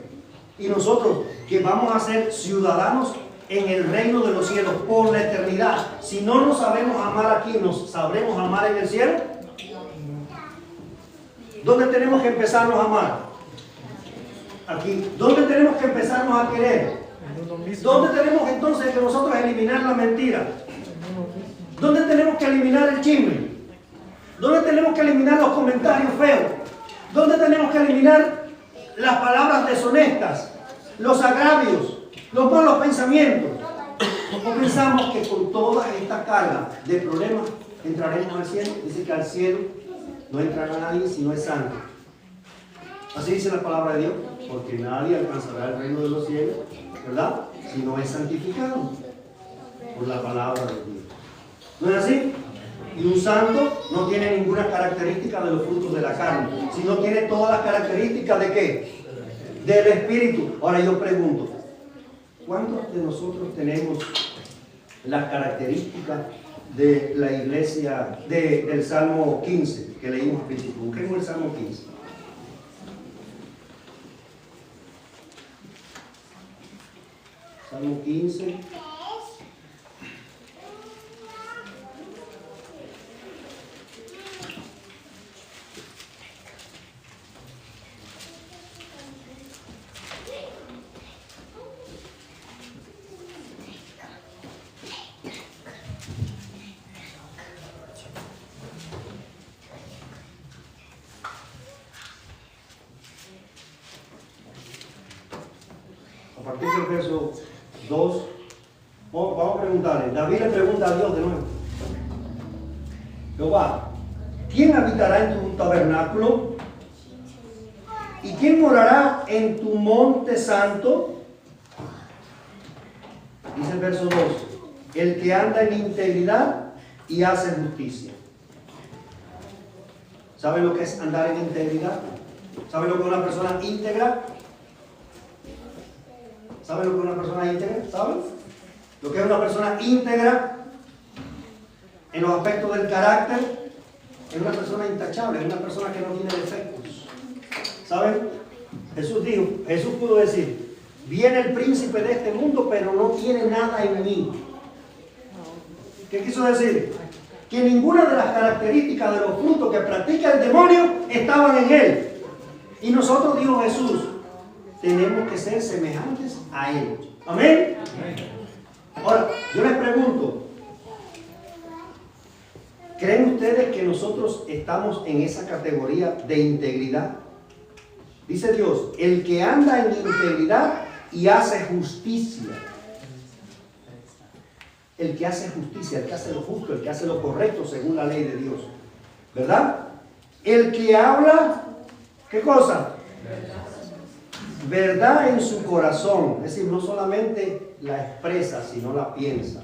Y nosotros que vamos a ser ciudadanos en el reino de los cielos por la eternidad. Si no nos sabemos amar aquí, ¿nos sabremos amar en el cielo? ¿Dónde tenemos que empezarnos a amar? Aquí. ¿Dónde tenemos que empezarnos a querer? ¿Dónde tenemos entonces que nosotros eliminar la mentira? ¿Dónde tenemos que eliminar el chisme? ¿Dónde tenemos que eliminar los comentarios feos? ¿Dónde tenemos que eliminar las palabras deshonestas, los agravios, los malos pensamientos? ¿O pensamos que con toda esta carga de problemas entraremos al cielo? Dice que al cielo no entrará nadie si no es santo. Así dice la palabra de Dios, porque nadie alcanzará el reino de los cielos, ¿verdad? Si no es santificado por la palabra de Dios. ¿No es así? Y un santo no tiene ninguna característica de los frutos de la carne, sino tiene todas las características ¿de qué? Del Espíritu. Ahora yo pregunto, ¿cuántos de nosotros tenemos las características de la iglesia, del Salmo 15 que leímos al principio? Busquemos el Salmo 15. Salmo 15. A partir del verso 2, vamos a preguntarle. David le pregunta a Dios de nuevo: Jehová, ¿quién habitará en tu tabernáculo? ¿Y quién morará en tu monte santo? Dice el verso 2: el que anda en integridad y hace justicia. ¿Saben lo que es andar en integridad? ¿Saben lo que es una persona íntegra? ¿Saben lo que es una persona íntegra? ¿Saben? Lo que es una persona íntegra en los aspectos del carácter es una persona intachable, es una persona que no tiene defectos. ¿Saben? Jesús pudo decir: viene el príncipe de este mundo, pero no tiene nada en mí. ¿Qué quiso decir? Que ninguna de las características de los frutos que practica el demonio estaban en él. Y nosotros, dijo Jesús, tenemos que ser semejantes a él. ¿Amén? Ahora, yo les pregunto, ¿creen ustedes que nosotros estamos en esa categoría de integridad? Dice Dios: el que anda en integridad y hace justicia. El que hace justicia, el que hace lo justo, el que hace lo correcto según la ley de Dios. ¿Verdad? El que habla, ¿qué cosa? Verdad en su corazón. Es decir, no solamente la expresa, sino la piensa.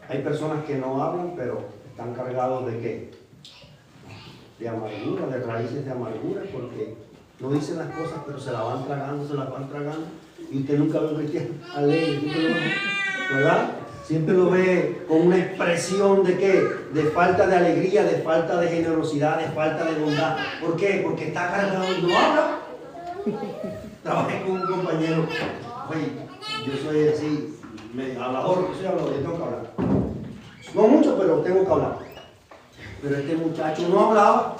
Hay personas que no hablan, pero están cargados ¿de qué? De amargura, de raíces de amargura, porque no dicen las cosas, pero se las van tragando, y usted nunca ve a un cristiano alegre, ¿verdad? Siempre lo ve con una expresión ¿de qué? De falta de alegría, de falta de generosidad, de falta de bondad. ¿Por qué? Porque está cargado y no habla. Trabajé con un compañero, oye, yo soy así, hablador, yo tengo que hablar. No mucho, pero tengo que hablar. Pero este muchacho no hablaba,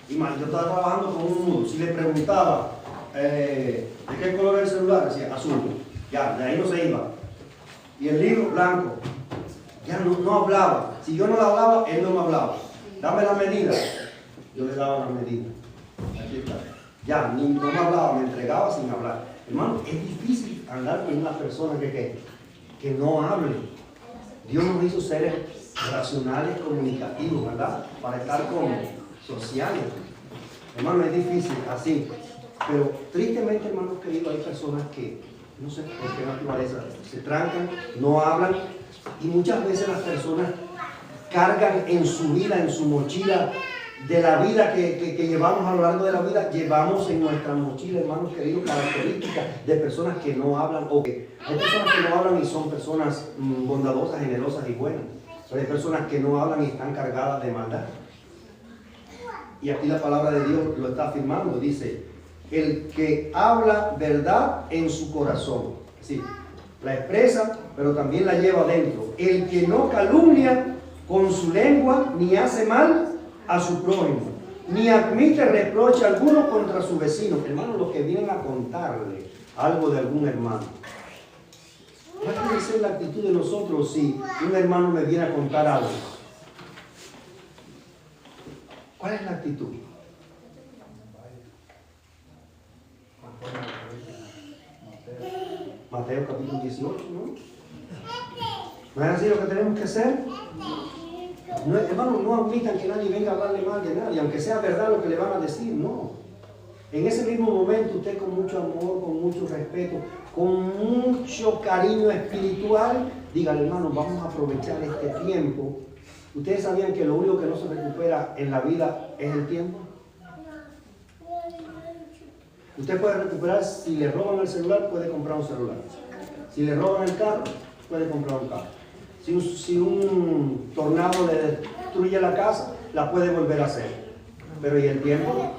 y más, yo estaba trabajando con un mudo. Si le preguntaba, ¿de qué color es el celular? Decía, azul. Ya, de ahí no se iba. Y el libro, blanco. Ya no hablaba. Si yo no le hablaba, él no me hablaba. Dame la medida. Yo le daba la medida. Aquí está. Ya, no me hablaba, me entregaba sin hablar. Hermano, es difícil andar con una persona que no hable. Dios nos hizo seres racionales, comunicativos, ¿verdad? Para estar con sociales. Hermano, es difícil así. Pero tristemente, hermanos queridos, hay personas que, no sé por qué naturaleza, se trancan, no hablan. Y muchas veces las personas cargan en su vida, en su mochila, de la vida que llevamos a lo largo de la vida, llevamos en nuestra mochila, hermanos queridos, características de personas que no hablan, o que hay personas que no hablan y son personas bondadosas, generosas y buenas, pero hay personas que no hablan y están cargadas de maldad. Y aquí la palabra de Dios lo está afirmando, dice, el que habla verdad en su corazón, sí, la expresa, pero también la lleva adentro, el que no calumnia con su lengua, ni hace mal a su prójimo, ni admite reproche alguno contra su vecino. Hermanos, los que vienen a contarle algo de algún hermano, ¿cuál puede ser la actitud de nosotros si un hermano me viene a contar algo? ¿Cuál es la actitud? Mateo capítulo 18, ¿no? ¿No es así lo que tenemos que hacer? No, hermanos, no admitan que nadie venga a hablarle mal de nadie, aunque sea verdad lo que le van a decir, no. En ese mismo momento, usted con mucho amor, con mucho respeto, con mucho cariño espiritual, dígale, hermano, vamos a aprovechar este tiempo. ¿Ustedes sabían que lo único que no se recupera en la vida es el tiempo? Usted puede recuperar, si le roban el celular, puede comprar un celular. Si le roban el carro, puede comprar un carro. Si un tornado le destruye la casa, la puede volver a hacer. Pero ¿y el tiempo?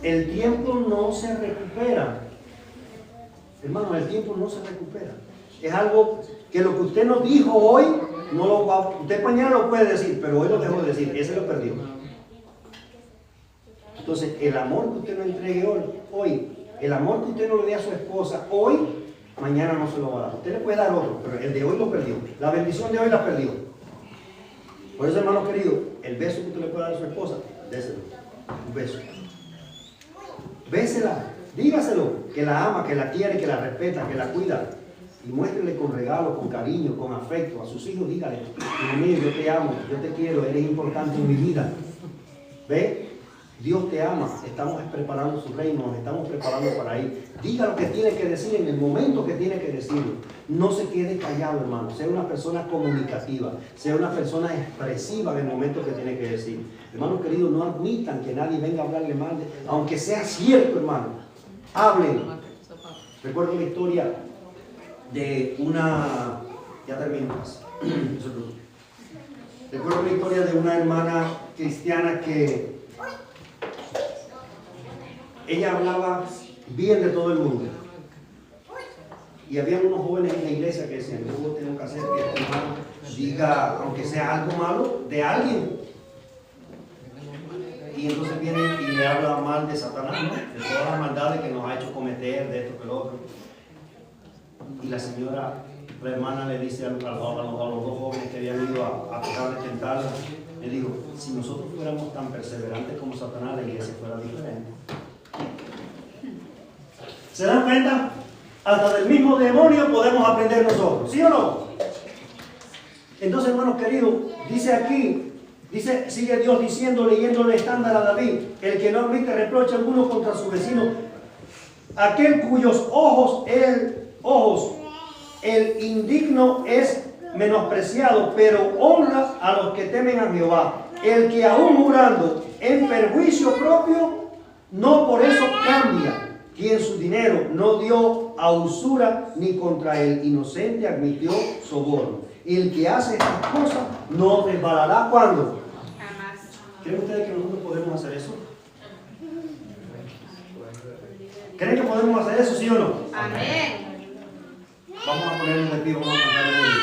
El tiempo no se recupera. Hermano, el tiempo no se recupera. Es algo que lo que usted nos dijo hoy, no lo va, usted mañana lo puede decir, pero hoy lo dejó de decir, ese lo perdió. Entonces, el amor que usted no entregue hoy, el amor que usted no le dé a su esposa hoy, mañana no se lo va a dar. Usted le puede dar otro, pero el de hoy lo perdió. La bendición de hoy la perdió. Por eso, hermano querido, el beso que usted le puede dar a su esposa, déselo. Un beso. Bésela, dígaselo, que la ama, que la quiere, que la respeta, que la cuida. Y muéstrele con regalo, con cariño, con afecto. A sus hijos dígale, hijo mío, yo te amo, yo te quiero, eres importante en mi vida. ¿Ve? Dios te ama, estamos preparando su reino, nos estamos preparando para ir. Diga lo que tiene que decir en el momento que tiene que decirlo. No se quede callado, hermano. Sea una persona comunicativa, sea una persona expresiva en el momento que tiene que decir. Hermanos queridos, no admitan que nadie venga a hablarle mal, aunque sea cierto, hermano. Hablen. Recuerdo la historia de una... Ya terminas. Recuerdo la historia de una hermana cristiana que ella hablaba bien de todo el mundo. Y había unos jóvenes en la iglesia que decían, yo tengo que hacer que este hermano diga, aunque sea algo malo, de alguien. Y entonces viene y le habla mal de Satanás, ¿no? De todas las maldades que nos ha hecho cometer, de esto que lo otro. Y la señora, la hermana le dice a los dos jóvenes que habían ido a tratar de tentarla, le dijo, si nosotros fuéramos tan perseverantes como Satanás, la iglesia fuera diferente. ¿Se dan cuenta? Hasta del mismo demonio podemos aprender nosotros, ¿sí o no? Entonces, hermanos queridos, dice aquí, sigue Dios diciendo, leyéndole estándar a David, el que no admite reproche alguno contra su vecino, aquel cuyos ojos el indigno es menospreciado, pero honra a los que temen a Jehová, el que aún jurando en perjuicio propio, no por eso cambia, quien su dinero no dio a usura, ni contra el inocente admitió soborno. El que hace estas cosas no resbalará. ¿Cuándo? Jamás. ¿Creen ustedes que nosotros podemos hacer eso? ¿Creen que podemos hacer eso, sí o no? Amén. Vamos a ponernos de pie, vamos a cantar el himno.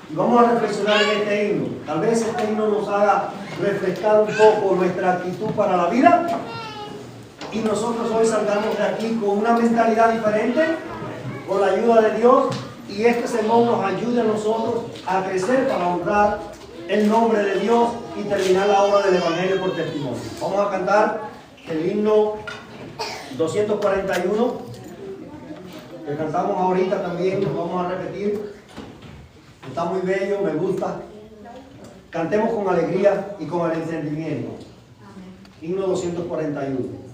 Y vamos a reflexionar en este himno. Tal vez este himno nos haga refrescar un poco nuestra actitud para la vida. y nosotros hoy salgamos de aquí con una mentalidad diferente, con la ayuda de Dios, y este sermón nos ayude a nosotros a crecer para honrar el nombre de Dios y terminar la obra del Evangelio por testimonio. Vamos a cantar el himno 241, que cantamos ahorita también, lo vamos a repetir. Está muy bello, me gusta. Cantemos con alegría y con el entendimiento. Himno 241.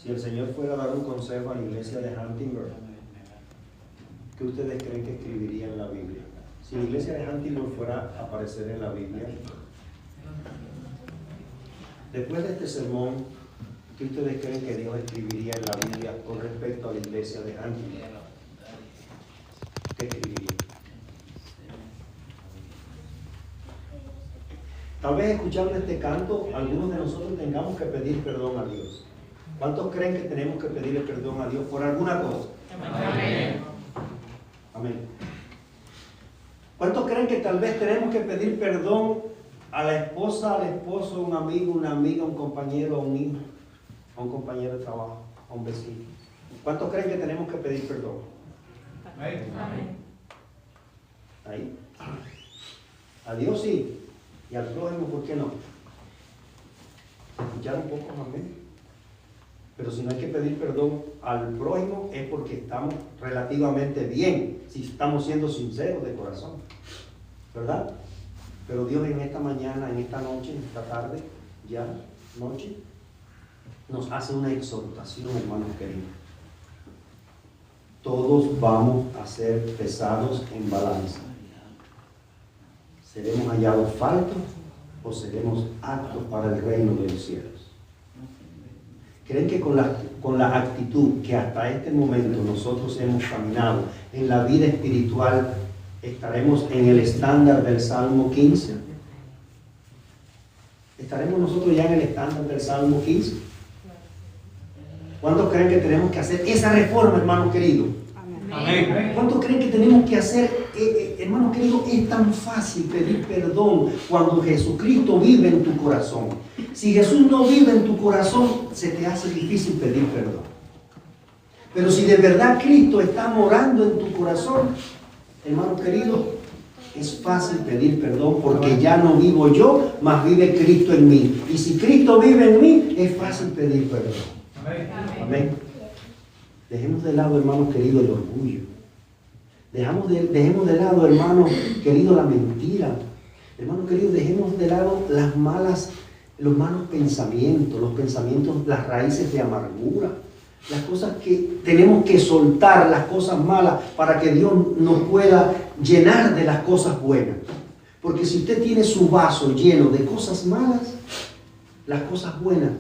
Si el Señor fuera a dar un consejo a la iglesia de Huntingburg, ¿qué ustedes creen que escribiría en la Biblia? Si la iglesia de Huntingburg fuera a aparecer en la Biblia, después de este sermón, ¿qué ustedes creen que Dios escribiría en la Biblia con respecto a la iglesia de Huntingburg? ¿Qué escribiría? Tal vez escuchando este canto, algunos de nosotros tengamos que pedir perdón a Dios. ¿Cuántos creen que tenemos que pedirle perdón a Dios por alguna cosa? Amén. Amén. ¿Cuántos creen que tal vez tenemos que pedir perdón a la esposa, al esposo, a un amigo, una amiga, a un compañero, a un hijo, a un compañero de trabajo, a un vecino? ¿Cuántos creen que tenemos que pedir perdón? Amén. Ahí. A Dios sí. Y al prójimo, ¿por qué no? ¿Escucharon un poco? Amén. Pero si no hay que pedir perdón al prójimo es porque estamos relativamente bien, si estamos siendo sinceros de corazón, ¿verdad? Pero Dios en esta mañana, en esta noche, en esta tarde, ya noche, nos hace una exhortación, hermanos queridos. Todos vamos a ser pesados en balanza. ¿Seremos hallados faltos o seremos aptos para el reino de los cielos? ¿Creen que con la actitud que hasta este momento nosotros hemos caminado en la vida espiritual, estaremos en el estándar del Salmo 15? ¿Estaremos nosotros ya en el estándar del Salmo 15? ¿Cuántos creen que tenemos que hacer esa reforma, hermanos queridos? Amén. ¿Cuántos creen que tenemos que hacer, hermanos queridos? Es tan fácil pedir perdón cuando Jesucristo vive en tu corazón. Si Jesús no vive en tu corazón, se te hace difícil pedir perdón. Pero si de verdad Cristo está morando en tu corazón, hermanos queridos, es fácil pedir perdón porque ya no vivo yo, mas vive Cristo en mí. Y si Cristo vive en mí, es fácil pedir perdón. Amén. Dejemos de lado, hermanos queridos, el orgullo. Dejemos de lado, hermanos queridos, la mentira. Hermanos queridos, dejemos de lado los malos pensamientos, las raíces de amargura, las cosas que tenemos que soltar, las cosas malas, para que Dios nos pueda llenar de las cosas buenas. Porque si usted tiene su vaso lleno de cosas malas, las cosas buenas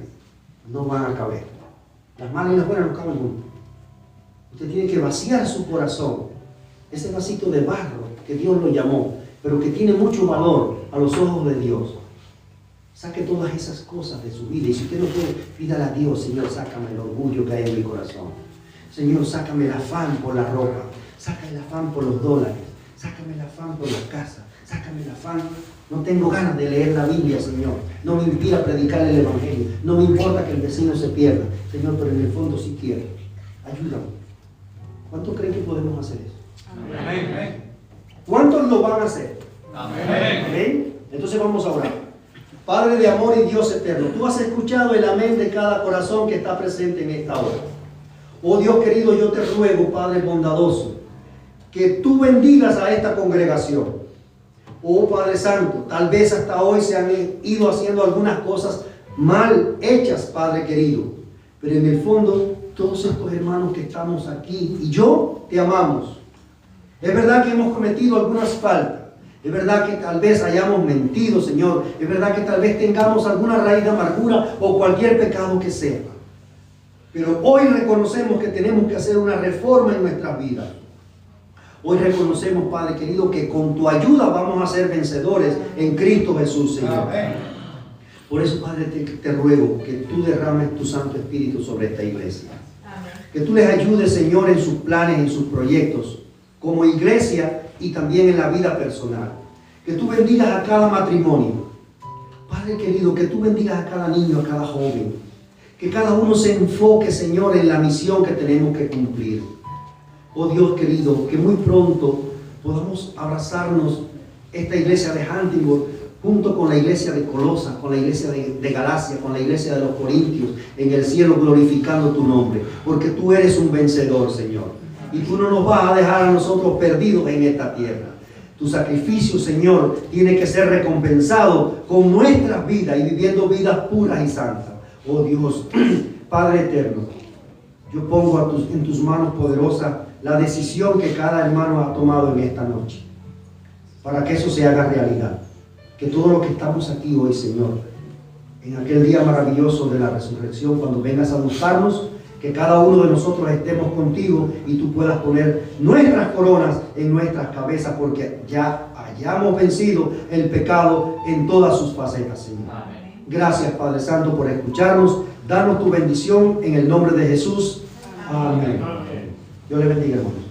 no van a caber. Las malas y las buenas no caben juntas. Usted tiene que vaciar su corazón, ese vasito de barro que Dios lo llamó, pero que tiene mucho valor a los ojos de Dios. Saque todas esas cosas de su vida. Y si usted no puede, pídale a Dios: Señor, sácame el orgullo que hay en mi corazón. Señor, sácame el afán por la ropa. Sácame el afán por los dólares. Sácame el afán por la casa. Sácame el afán. No tengo ganas de leer la Biblia, Señor. No me impida predicar el Evangelio. No me importa que el vecino se pierda, Señor, pero en el fondo sí quiero. Ayúdame. ¿Cuántos creen que podemos hacer eso? Amén. ¿Cuántos lo van a hacer? Amén. ¿Amén? Entonces vamos a orar. Padre de amor y Dios eterno, tú has escuchado el amén de cada corazón que está presente en esta hora. Oh Dios querido, yo te ruego, Padre bondadoso, que tú bendigas a esta congregación. Oh Padre Santo, tal vez hasta hoy se han ido haciendo algunas cosas mal hechas, Padre querido, pero en el fondo todos estos hermanos que estamos aquí y yo te amamos. Es verdad que hemos cometido algunas faltas. Es verdad que tal vez hayamos mentido, Señor. Es verdad que tal vez tengamos alguna raíz de amargura o cualquier pecado que sea. Pero hoy reconocemos que tenemos que hacer una reforma en nuestras vidas. Hoy reconocemos, Padre querido, que con tu ayuda vamos a ser vencedores en Cristo Jesús, Señor. Por eso, Padre, te ruego que tú derrames tu Santo Espíritu sobre esta iglesia. Que tú les ayudes, Señor, en sus planes, en sus proyectos, como iglesia y también en la vida personal. Que tú bendigas a cada matrimonio. Padre querido, que tú bendigas a cada niño, a cada joven. Que cada uno se enfoque, Señor, en la misión que tenemos que cumplir. Oh Dios querido, que muy pronto podamos abrazarnos esta iglesia de Huntingburg junto con la iglesia de Colosas, con la iglesia de Galacia, con la iglesia de los Corintios, en el cielo glorificando tu nombre. Porque tú eres un vencedor, Señor. Y tú no nos vas a dejar a nosotros perdidos en esta tierra. Tu sacrificio, Señor, tiene que ser recompensado con nuestras vidas y viviendo vidas puras y santas. Oh Dios, Padre eterno, yo pongo en tus manos poderosas la decisión que cada hermano ha tomado en esta noche, para que eso se haga realidad. Que todo lo que estamos aquí hoy, Señor, en aquel día maravilloso de la resurrección, cuando vengas a buscarnos, que cada uno de nosotros estemos contigo y tú puedas poner nuestras coronas en nuestras cabezas, porque ya hayamos vencido el pecado en todas sus facetas, Señor. Amén. Gracias, Padre Santo, por escucharnos. Danos tu bendición en el nombre de Jesús. Amén. Dios le bendiga, hermano.